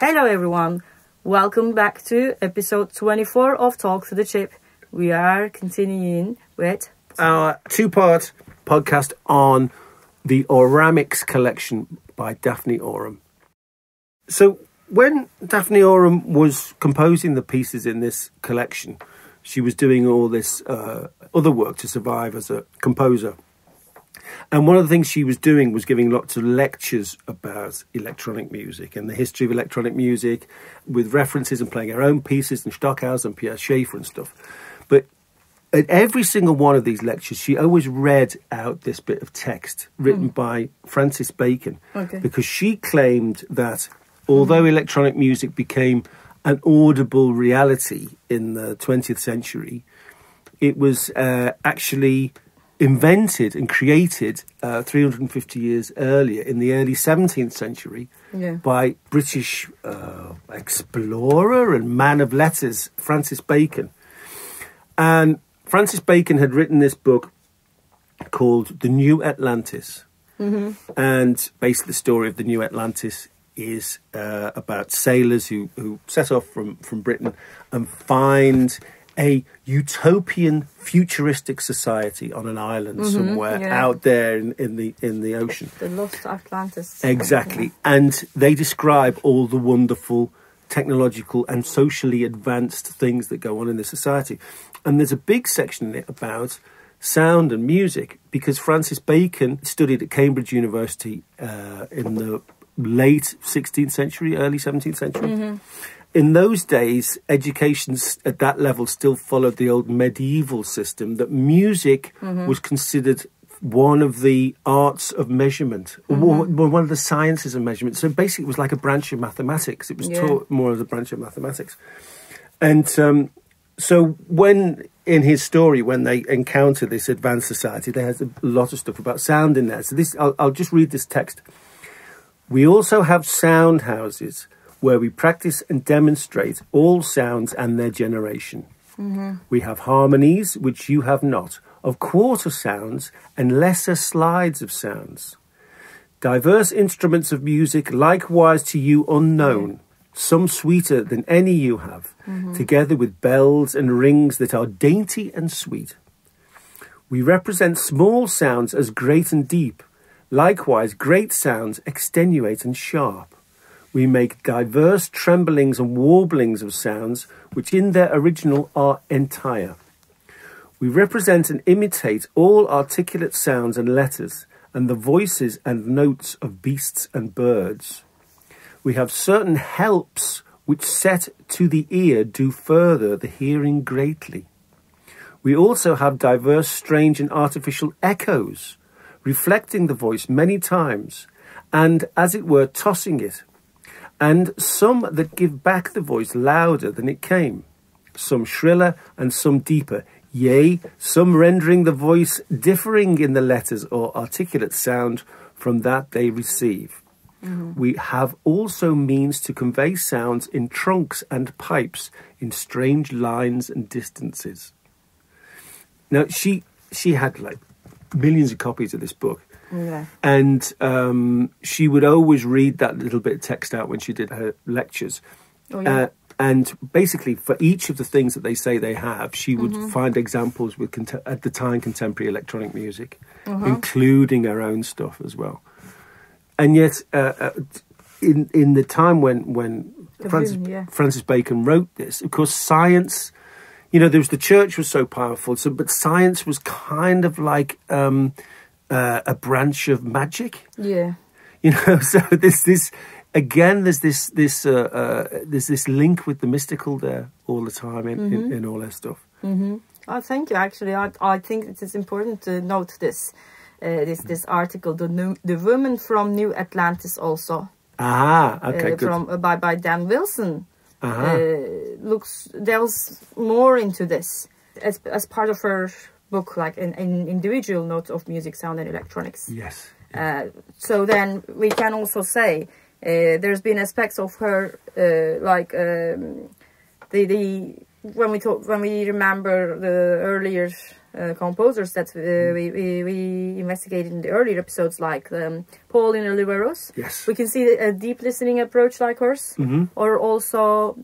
Hello everyone, welcome back to episode 24 of Talk to the Chip. We are continuing with our two-part podcast on the Oramics collection by Daphne Oram. So when Daphne Oram was composing the pieces in this collection, she was doing all this other work to survive as a composer. And one of the things she was doing was giving lots of lectures about electronic music and the history of electronic music with references and playing her own pieces and Stockhaus and Pierre Schaeffer and stuff. But at every single one of these lectures, she always read out this bit of text written by Francis Bacon, because she claimed that although electronic music became an audible reality in the 20th century, it was actually invented and created 350 years earlier in the early 17th century by British explorer and man of letters Francis Bacon. And Francis Bacon had written this book called The New Atlantis. And basically the story of the New Atlantis is about sailors who set off from Britain and find a utopian, futuristic society on an island somewhere out there in the ocean. the Lost Atlantis. Exactly. And they describe all the wonderful technological and socially advanced things that go on in the society. And there's a big section in it about sound and music, because Francis Bacon studied at Cambridge University in the late 16th century, early 17th century. In those days, education at that level still followed the old medieval system, that music was considered one of the arts of measurement, or one of the sciences of measurement. So basically it was like a branch of mathematics. It was taught more as a branch of mathematics. And so when, in his story, when they encounter this advanced society, there has a lot of stuff about sound in there. So this, I'll just read this text. We also have sound houses where we practice and demonstrate all sounds and their generation. We have harmonies, which you have not, of quarter sounds and lesser slides of sounds. Diverse instruments of music, likewise to you unknown, some sweeter than any you have, together with bells and rings that are dainty and sweet. We represent small sounds as great and deep, likewise great sounds extenuate and sharp. We make diverse tremblings and warblings of sounds, which in their original are entire. We represent and imitate all articulate sounds and letters, and the voices and notes of beasts and birds. We have certain helps which set to the ear do further the hearing greatly. We also have diverse strange and artificial echoes, reflecting the voice many times, and as it were tossing it, and some that give back the voice louder than it came, some shriller and some deeper, yea, some rendering the voice differing in the letters or articulate sound from that they receive. We have also means to convey sounds in trunks and pipes in strange lines and distances. Now, she had like millions of copies of this book. And she would always read that little bit of text out when she did her lectures. And basically, for each of the things that they say they have, she would find examples with, at the time, contemporary electronic music, including her own stuff as well. And yet, in the time when Francis Bacon wrote this, of course, science, you know, the church was so powerful, but science was kind of like a branch of magic. You know, so there's this link with the mystical there all the time in all her stuff. Oh, thank you. Actually, I think it is important to note this article, the woman from New Atlantis also. Good. By Dan Wilson. Delves more into this as part of her book, like an individual note of music, sound, and electronics. Yes. So then we can also say there's been aspects of her, the when we remember the earlier composers that we investigated in the earlier episodes, like Pauline Oliveros. Yes. We can see a deep listening approach like hers. Or also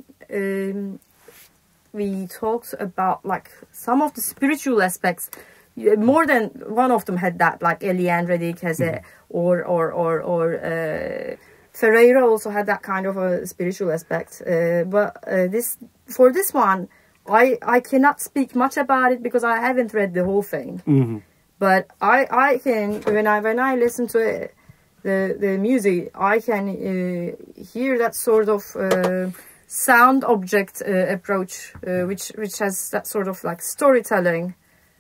we talked about like some of the spiritual aspects. More than one of them had that, like Eliane Redick has or Ferreira also had that kind of a spiritual aspect. But this one, I cannot speak much about it because I haven't read the whole thing. But I can, when I listen to it, the music, I can hear that sort of sound object approach, which has that sort of like storytelling.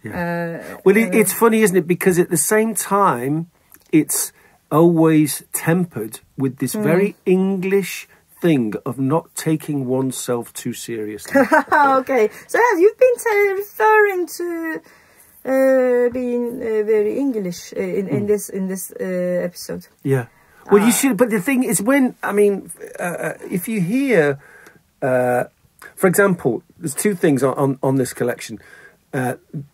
Well, it's funny, isn't it? Because at the same time, it's always tempered with this very English thing of not taking oneself too seriously. Okay, so you've been referring to being very English in this episode. Yeah. Well, you should. But the thing is, if you hear, for example, there's two things on this collection.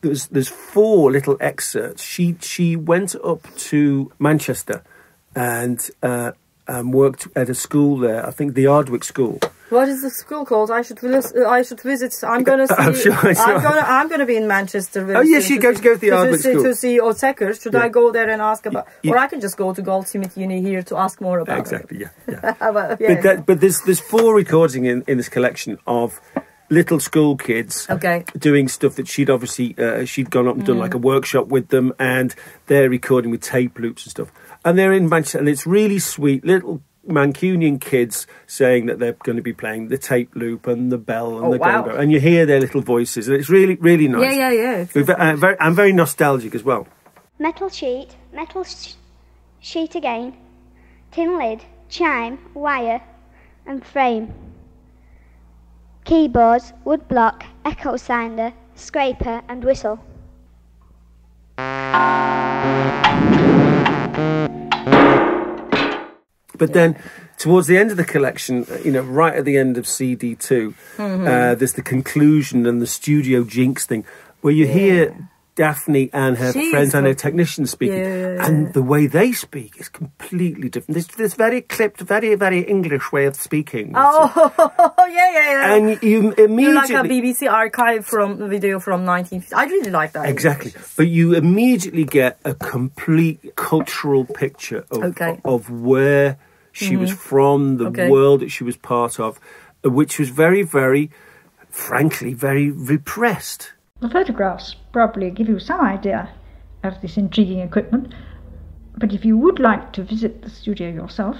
There's 4 little excerpts. She went up to Manchester and worked at a school there. I think the Ardwick School. What is the school called? I should visit. I'm gonna see. I'm gonna be in Manchester. Oh yes, you go to the Ardwick School to see Otekers. Should I go there and ask about? Or I can just go to Goldsmith Uni here to ask more about. Exactly. It. Yeah. But there's 4 recordings in this collection of little school kids doing stuff that she'd obviously she'd gone up and done like a workshop with them, and they're recording with tape loops and stuff, and they're in Manchester, and it's really sweet little Mancunian kids saying that they're going to be playing the tape loop and the bell and the gongo, and you hear their little voices, and it's really, really nice. Yeah. I'm very nostalgic as well. Metal sheet again, tin lid, chime, wire and frame. Keyboards, wood block, echo sounder, scraper and whistle. But then, towards the end of the collection, right at the end of CD2, there's the conclusion and the Studio Jinx thing, where you hear Daphne and her friends and her technicians speaking, and the way they speak is completely different. There's this very clipped, very, very English way of speaking. And you immediately... like a BBC archive video from 1950. I really like that. Exactly. But you immediately get a complete cultural picture of where she was from, the world that she was part of, which was very, very, frankly, very repressed. The photographs probably give you some idea of this intriguing equipment, but if you would like to visit the studio yourself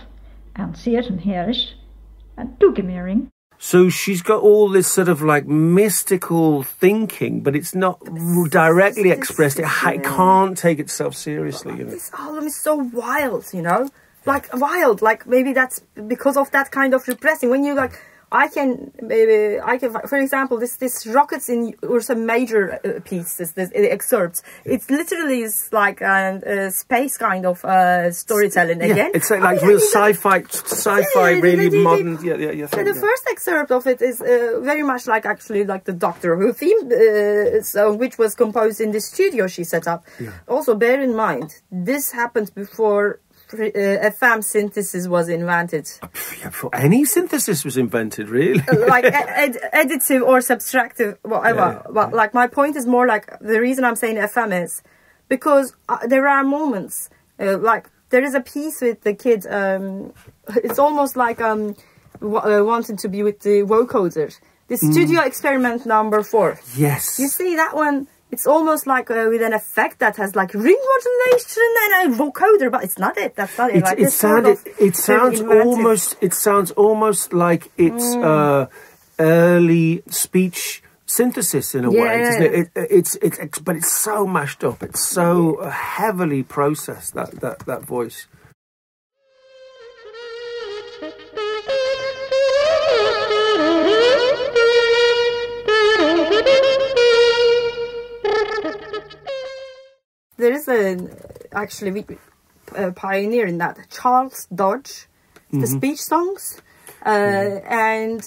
and see it and hear it, do give me a ring. So she's got all this sort of like mystical thinking, but it's not directly expressed. It can't take itself seriously. This album is so wild, like wild. Like maybe that's because of that kind of repressing. When you like. I can, for example, this Rockets in Ursa Major piece, this excerpts. It literally is like a space kind of storytelling again. It's like real sci-fi, really modern. The first excerpt of it is very much like the Doctor Who theme song, which was composed in the studio she set up. Yeah. Also, bear in mind, this happened before FM synthesis was invented. Before any synthesis was invented, really. Like additive or subtractive, whatever. But like my point is more like the reason I'm saying FM is because there are moments like there is a piece with the kid. It's almost like wanting to be with the vocoder. The studio experiment number 4. Yes. You see that one. It's almost like with an effect that has like ring modulation and a vocoder, but it's not it. That's not it. It sounds almost like it's early speech synthesis in a way, doesn't it? But it's so mashed up. It's so heavily processed, that voice. There is a pioneer in that, Charles Dodge, the speech songs. And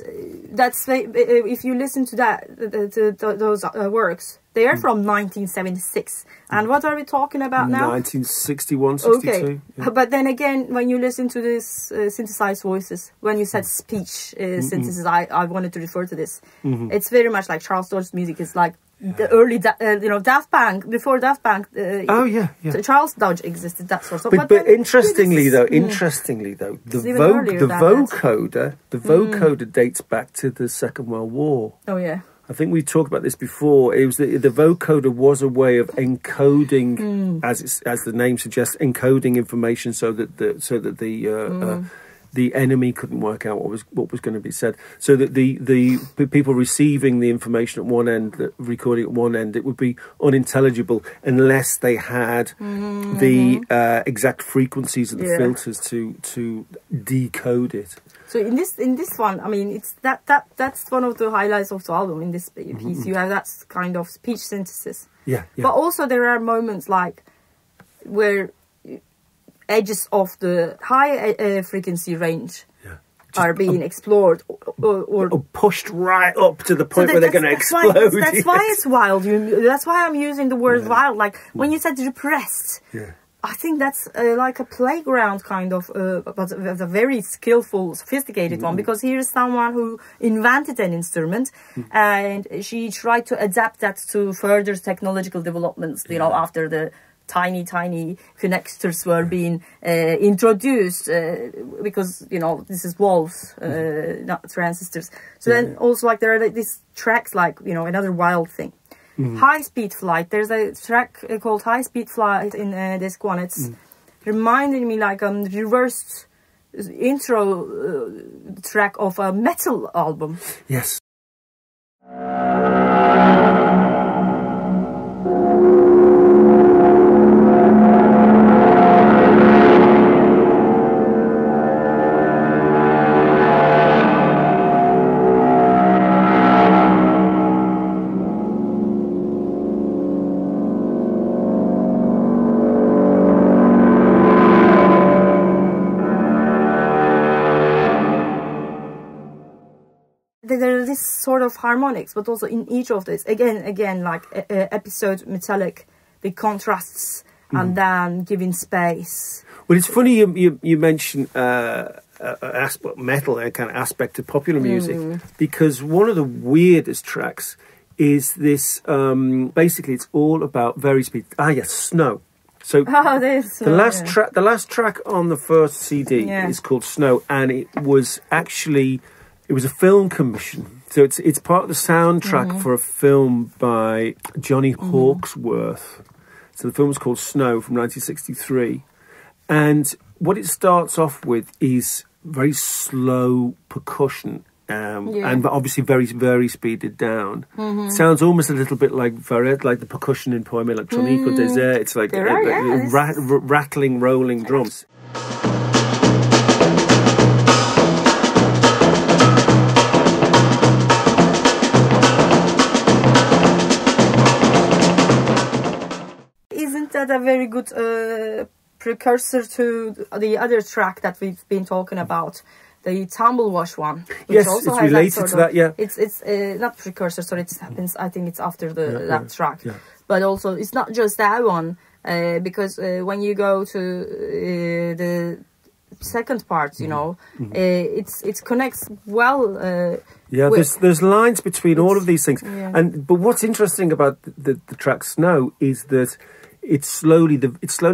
that's if you listen to those works, they are from 1976. And what are we talking about now? 1961, 62. Okay, yeah. But then again, when you listen to this synthesized voices, when you said speech synthesis, I wanted to refer to this. It's very much like Charles Dodge's music. It's like the early, Daft Punk, before Daft Punk. Charles Dodge existed, that sort of. But interestingly though, the vocoder dates back to the Second World War. Oh yeah. I think we talked about this before. It was the vocoder was a way of encoding, as the name suggests, encoding information so that the enemy couldn't work out what was going to be said. So that the people receiving the information at one end, the recording at one end, it would be unintelligible unless they had the exact frequencies of the filters to decode it. So in this one, I mean, it's that's one of the highlights of the album. In this piece, you have that kind of speech synthesis. Yeah. But also there are moments like where edges of the high frequency range are being explored or pushed right up to the point where they're going to explode. That's why it's wild. That's why I'm using the word wild. Like when you said repressed. Yeah. I think that's like a playground kind of, but a very skillful, sophisticated one, because here is someone who invented an instrument and she tried to adapt that to further technological developments, after the tiny connectors were being introduced, because, this is walls, not transistors. So then also like there are these tracks like, another wild thing. High Speed Flight. There's a track called High Speed Flight in this one. It's reminding me like a reversed intro track of a metal album. Yes. There are this sort of harmonics, but also in each of this, again, like episode metallic, the contrasts and then giving space. Well, it's funny you mention metal, a kind of aspect of popular music, because one of the weirdest tracks is this. Basically, it's all about very speed. Snow. So the last track on the first CD is called Snow, and it was actually. It was a film commission, so it's part of the soundtrack for a film by Johnny Hawksworth. So the film was called Snow from 1963, and what it starts off with is very slow percussion, and obviously very very speeded down. Sounds almost a little bit like the percussion in Poème Électronique or Désert. It's like rattling, rolling drums. That a very good precursor to the other track that we've been talking about, the Tumblewash one. Yes, also it's related to that. Yeah, it's not precursor, so it happens. I think it's after that track, but also it's not just that one, because when you go to the second part, it connects well. There's lines between all of these things, but what's interesting about the track Snow is that. It slowly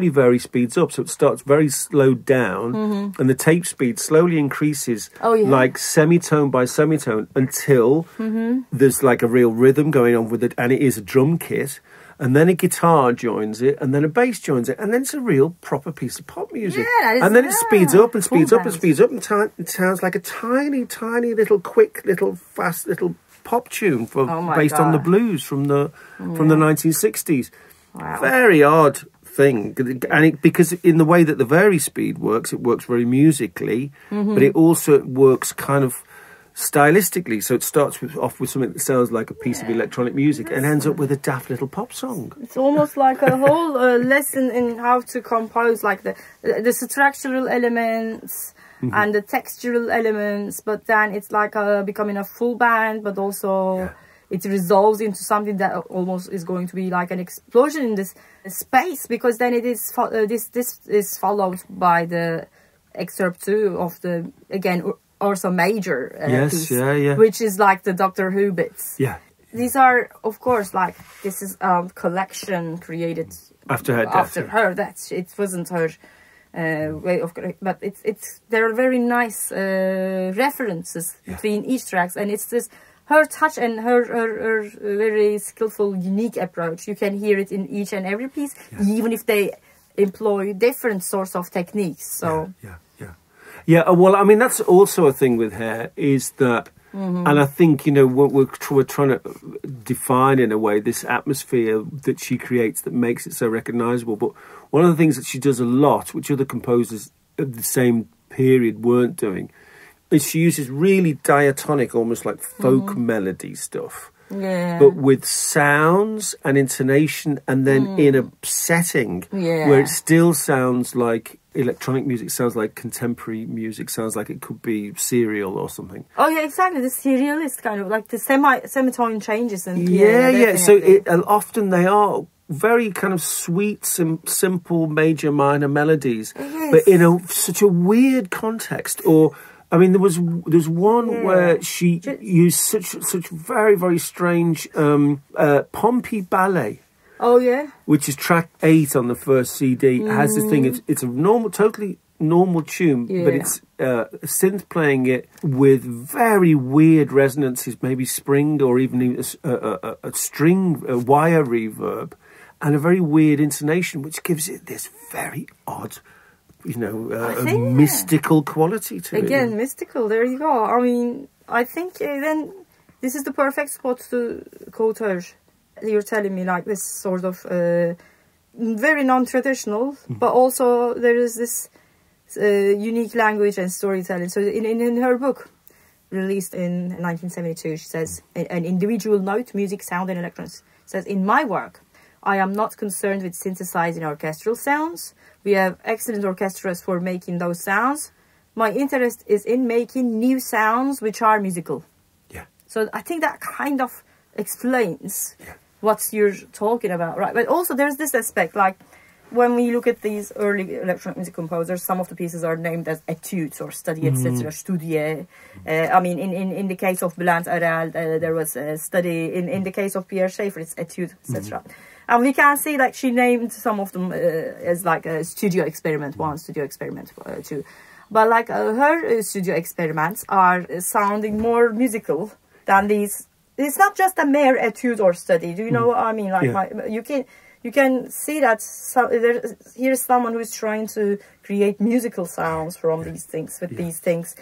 very speeds up, so it starts very slowed down, and the tape speed slowly increases, like semitone by semitone, until there's like a real rhythm going on with it, and it is a drum kit, and then a guitar joins it, and then a bass joins it, and then it's a real proper piece of pop music. And then it speeds up and speeds up and speeds up, and it sounds like a tiny little quick little fast little pop tune based on the blues from the 1960s. Wow. Very odd thing, and because in the way that the very speed works, it works very musically, but it also works kind of stylistically. So it starts off with something that sounds like a piece of electronic music and ends up with a daft little pop song. It's almost like a whole lesson in how to compose, like the structural elements, and the textural elements, but then it's like becoming a full band, but also it resolves into something that almost is going to be like an explosion in this space, because then it is this is followed by the excerpt 2 of the, again, Ursa Major piece, which is like the Doctor Who bits. Yeah. These are, of course, like, this is a collection created after her death. It wasn't her way of, but there are very nice references between each tracks, and it's this her touch and her very skillful, unique approach. You can hear it in each and every piece, even if they employ different sorts of techniques. So yeah. Well, I mean, that's also a thing with her, is that, and I think, you know, we're trying to define in a way this atmosphere that she creates that makes it so recognisable. But one of the things that she does a lot, which other composers of the same period weren't doing, is she uses really diatonic, almost like folk melody stuff. Yeah. But with sounds and intonation, and then in a setting where it still sounds like electronic music, sounds like contemporary music, sounds like it could be serial or something. Oh yeah, exactly. The serialist kind of, like the semitone changes and So often they are very kind of sweet, simple major minor melodies, but in such a weird context. Or I mean, there's one where she used such very, very strange Pompey Ballet. Oh yeah, which is track 8 on the first CD. It has this thing. It's a totally normal tune, but it's synth playing it with very weird resonances, maybe spring or even a string, a wire reverb, and a very weird intonation, which gives it this very odd, mystical quality to it. Again, mystical. There you go. I mean, I think then this is the perfect spot to quote her. You're telling me like this sort of very non-traditional, but also there is this unique language and storytelling. So in her book, released in 1972, she says, an individual note, music, sound and electrons, says, in my work, I am not concerned with synthesizing orchestral sounds. We have excellent orchestras for making those sounds. My interest is in making new sounds which are musical. Yeah. So I think that kind of explains what you're talking about, right? But also there's this aspect, like when we look at these early electronic music composers, some of the pieces are named as etudes or study, etc., studie. I mean, in the case of Bülent Arel, there was a study. In the case of Pierre Schaeffer, it's etude, etc. And we can see, like, she named some of them as like a studio experiment 1, studio experiment 2. But like her studio experiments are sounding more musical than these. It's not just a mere etude or study. Do you know what I mean? Like you can see that here's someone who is trying to create musical sounds from these things, with these things.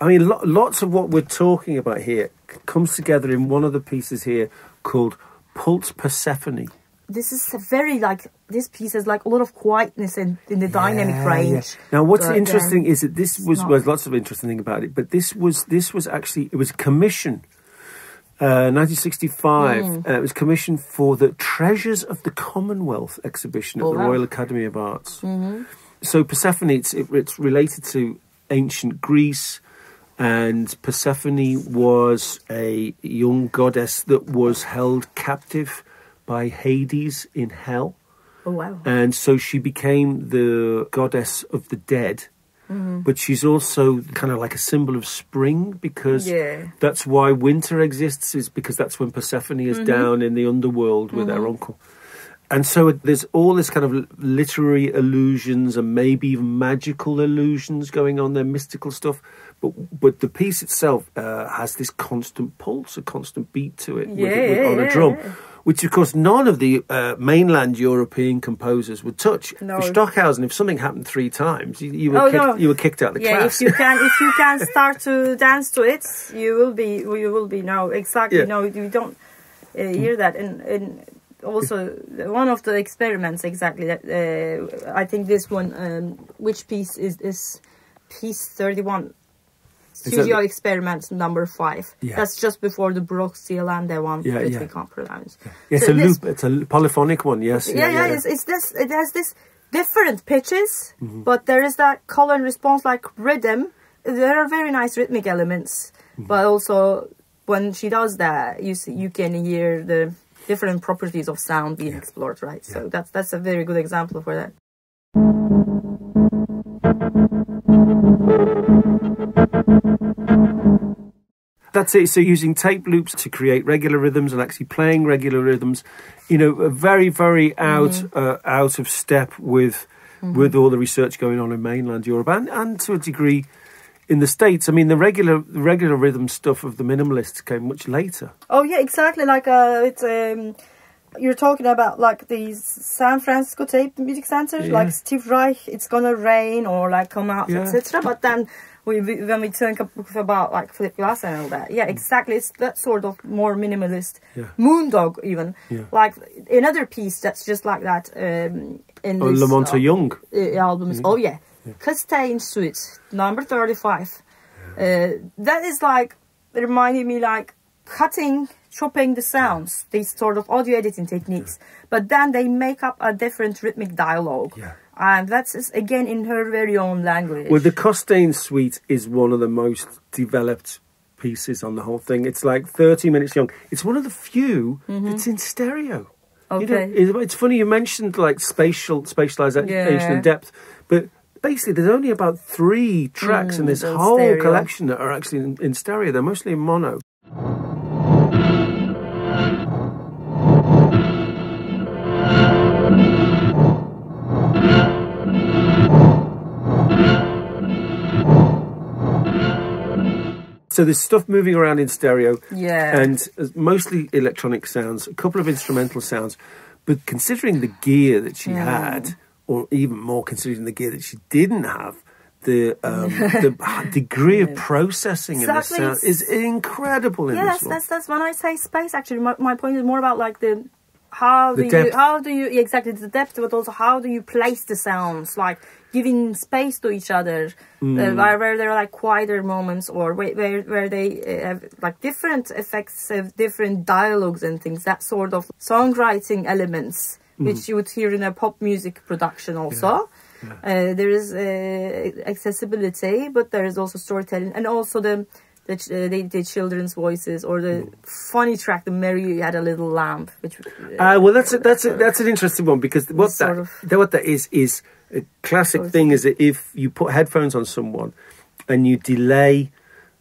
I mean, lots of what we're talking about here comes together in one of the pieces here called Pulse Persephone. This is a very, like, this piece has like a lot of quietness in the dynamic range. Now, what's interesting is that this was lots of interesting thing about it, but this was actually, it was a commission. 1965, it was commissioned for the Treasures of the Commonwealth exhibition at the Royal Academy of Arts. So Persephone, it's related to ancient Greece, and Persephone was a young goddess that was held captive by Hades in hell. Oh, wow. And so she became the goddess of the dead. But she's also kind of like a symbol of spring, because that's why winter exists, is because that's when Persephone is down in the underworld with her uncle. And so there's all this kind of literary allusions and maybe even magical allusions going on there, mystical stuff. But the piece itself has this constant pulse, a constant beat to it on a drum. Which, of course, none of the mainland European composers would touch. No. For Stockhausen, if something happened 3 times, you were kicked out of the class. if you can start to dance to it, you will be. No, exactly. Yeah. No, you don't hear that. And also one of the experiments, exactly that. I think this one. Which piece is this? Piece 31. Studio Experiment number 5. Yeah. That's just before the Broxielande one, which we can't pronounce. Yes, so it's a polyphonic one. Yes. It has this different pitches, but there is that call and response like rhythm. There are very nice rhythmic elements, but also when she does that, you can hear the different properties of sound being explored, right? So that's a very good example for that. That's it. So using tape loops to create regular rhythms and actually playing regular rhythms, very, very out of step with all the research going on in mainland Europe and to a degree in the States. I mean, the regular rhythm stuff of the minimalists came much later. Oh yeah, exactly. Like it's you're talking about like these San Francisco tape music centers, like Steve Reich, It's Gonna Rain, or like Come Out, etc. But then when we think about like Philip Glass and all that, exactly, it's that sort of more minimalist. Moondog even, like another piece that's just like that in this Lamonta Young album is Costain Suite number 35. That is like reminding me like chopping the sounds, these sort of audio editing techniques, but then they make up a different rhythmic dialogue. And that's again in her very own language. Well, the Costain Suite is one of the most developed pieces on the whole thing. It's like 30 minutes long. It's one of the few that's in stereo. Okay. It's funny you mentioned like spatialization and depth, but basically there's only about 3 tracks in this whole stereo collection that are actually in stereo. They're mostly in mono. So there's stuff moving around in stereo, and mostly electronic sounds, a couple of instrumental sounds. But considering the gear that she had, or even more considering the gear that she didn't have, the degree of processing in the sound is incredible in this one. That's when I say space. Actually, my point is more about like how do you exactly the depth, but also how do you place the sounds, like giving space to each other, where there are like quieter moments, or where they have like different effects of different dialogues and things, that sort of songwriting elements, which you would hear in a pop music production also. There is accessibility, but there is also storytelling, and also the children's voices, or the funny track, the Mary Had a Little Lamb, which well, that's an interesting one, because what that is a classic thing is that if you put headphones on someone and you delay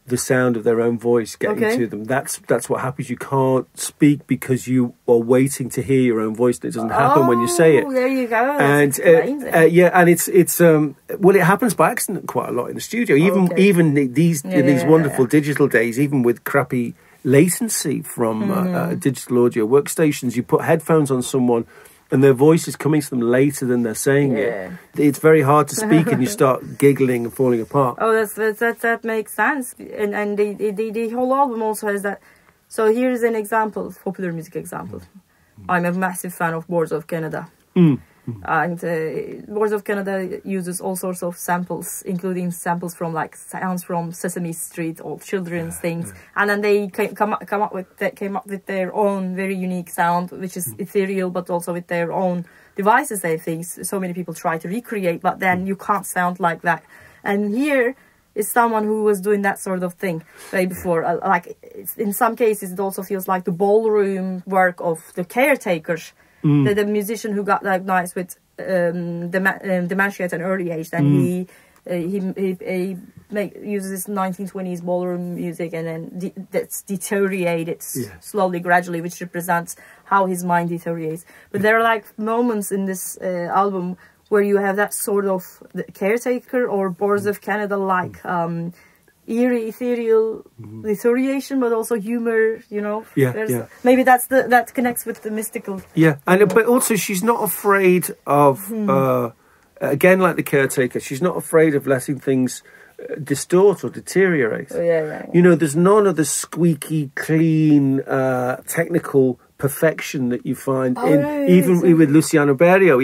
the sound of their own voice getting to them, that's what happens. You can't speak because you are waiting to hear your own voice, and it doesn't happen when you say it. There you go. And and it's well, it happens by accident quite a lot in the studio. Even these wonderful digital days, even with crappy latency from digital audio workstations, you put headphones on someone and their voice is coming to them later than they're saying it. It's very hard to speak, and you start giggling and falling apart. Oh, that makes sense. And the whole album also has that. So here's an example, popular music example. I'm a massive fan of Boards of Canada. And Boards of Canada uses all sorts of samples, including samples from like sounds from Sesame Street or children's things, and then they came up with their own very unique sound, which is ethereal, but also with their own devices. I think so many people try to recreate, but then you can't sound like that. And here is someone who was doing that sort of thing way before. Like in some cases, it also feels like the ballroom work of the Caretakers. The musician who got diagnosed with dementia at an early age, then he uses 1920s ballroom music, and then that's deteriorated slowly, gradually, which represents how his mind deteriorates. But there are like moments in this album where you have that sort of the Caretaker or Boards of Canada like eerie, ethereal deterioration, but also humor, maybe that connects with the mystical. But also she's not afraid of again, like the Caretaker, she's not afraid of letting things distort or deteriorate. There's none of the squeaky clean technical perfection that you find even with Luciano Berio.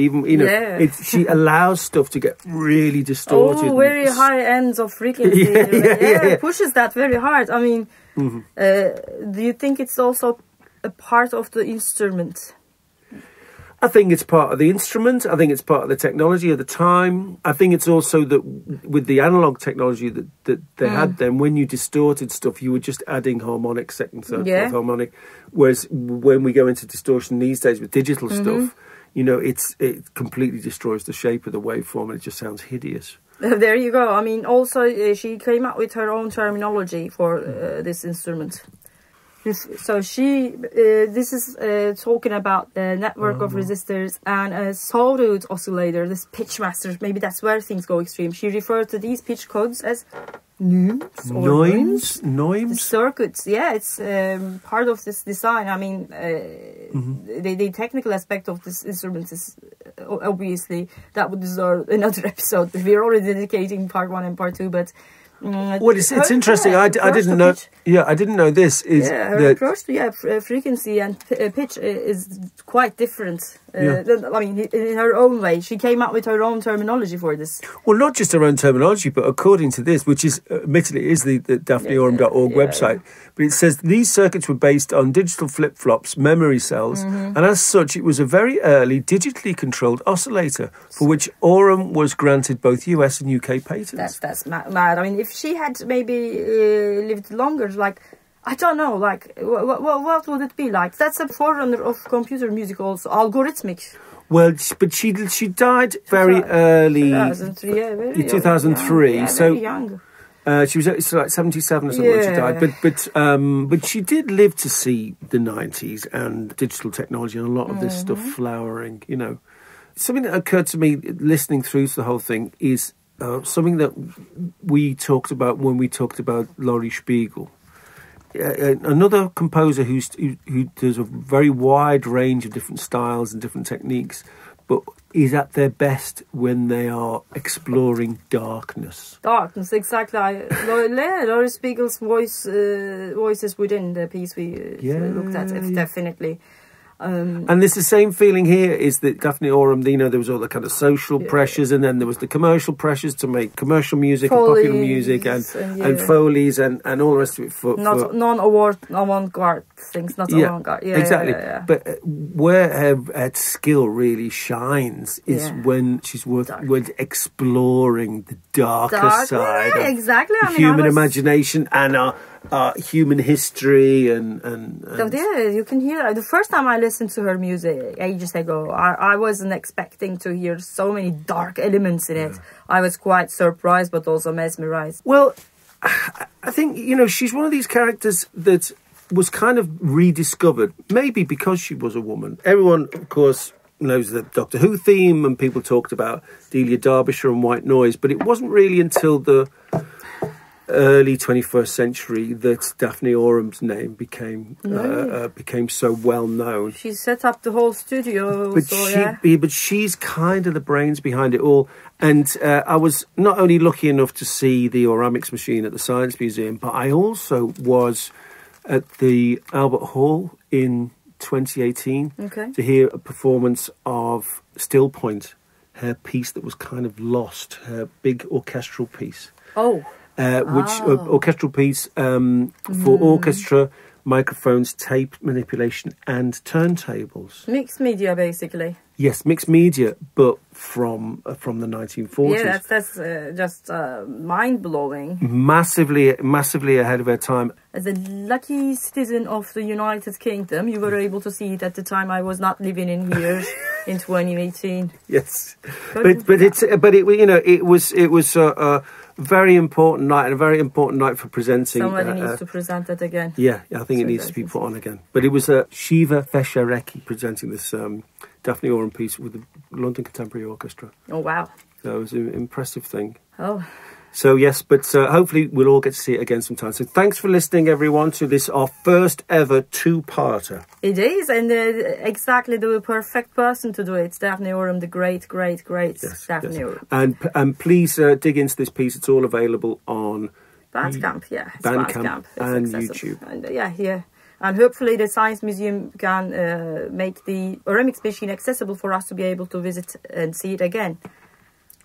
She allows stuff to get really distorted. Very high ends of frequency. Pushes that very hard. I mean, do you think it's also a part of the instrument? I think it's part of the instrument. I think it's part of the technology of the time. I think it's also that with the analog technology that they had then, when you distorted stuff, you were just adding harmonic, second, third, fourth harmonic. Whereas when we go into distortion these days with digital stuff, you know, it completely destroys the shape of the waveform and it just sounds hideous. There you go. I mean, also she came up with her own terminology for this instrument. So this is talking about the network of resistors and a sawtooth oscillator, this pitch master. Maybe that's where things go extreme. She referred to these pitch codes as neumes. The circuits. Yeah, it's part of this design. I mean, the technical aspect of this instrument is obviously that would deserve another episode. We're already dedicating part 1 and part 2, but. Well, it's interesting. I didn't know. Yeah, I didn't know this. Her approach to frequency and pitch is quite different. I mean, in her own way, she came up with her own terminology for this. Well, not just her own terminology, but according to this, which is admittedly is the DaphneOram.org website, but it says these circuits were based on digital flip-flops, memory cells, and as such, it was a very early digitally controlled oscillator for which Oram was granted both US and UK patents. That's mad. I mean, if she had maybe lived longer, like, I don't know, like, what would it be like? That's a forerunner of computer music also, algorithmic. Well, but she died very early. 2003, yeah, very 2003, young. so very young. She was like 77 or something when she died. But she did live to see the 90s and digital technology and a lot of this stuff flowering, you know. Something that occurred to me listening through to the whole thing is something that we talked about when we talked about Laurie Spiegel. Another composer who does a very wide range of different styles and different techniques, but is at their best when they are exploring darkness. Darkness, exactly. Laurie Spiegel's voices within the piece we looked at, definitely. And there's the same feeling here, is that Daphne Oram, you know, there was all the kind of social pressures, and then there was the commercial pressures to make commercial music Foley's, and popular music and Foley's and all the rest of it. Non-avant-garde things, not avant-garde. Yeah, exactly. Yeah. But where her skill really shines is when she's with exploring the darker side of exactly. human imagination and our human history and you can hear the first time I listened to her music ages ago, I wasn't expecting to hear so many dark elements in it. I was quite surprised but also mesmerized. Well, I think, you know, she's one of these characters that was kind of rediscovered, maybe because she was a woman. Everyone, of course, knows the Doctor Who theme, and people talked about Delia Derbyshire and White Noise, but it wasn't really until the early 21st century that Daphne Oram's name became so well known. She set up the whole studio, but she's kind of the brains behind it all. And I was not only lucky enough to see the Oramics machine at the Science Museum, but I also was at the Albert Hall in 2018 to hear a performance of Still Point, her piece that was kind of lost, her big orchestral piece. Orchestral piece for orchestra, microphones, tape manipulation, and turntables. Mixed media, basically. Yes, mixed media, but from the 1940s. Yeah, that's just mind-blowing. Massively ahead of her time. As a lucky citizen of the United Kingdom, you were able to see it at the time I was not living in here in 2018. Yes, but it was a very important night, and a very important night for presenting. Somebody needs to present it again. Yeah, I think it needs to be put on again. But it was Shiva Fesharecki presenting this Daphne Oram piece with the London Contemporary Orchestra. Oh, wow. That was an impressive thing. Oh. So, yes, but hopefully we'll all get to see it again sometime. So thanks for listening, everyone, to this, our first ever two-parter. It is, and exactly the perfect person to do it. It's Daphne Oram, the great Daphne Oram. And please dig into this piece. It's all available on Bandcamp, Bandcamp and YouTube. And, and hopefully the Science Museum can make the Oramics machine accessible for us to be able to visit and see it again.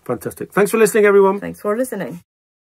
Fantastic. Thanks for listening, everyone. Thanks for listening.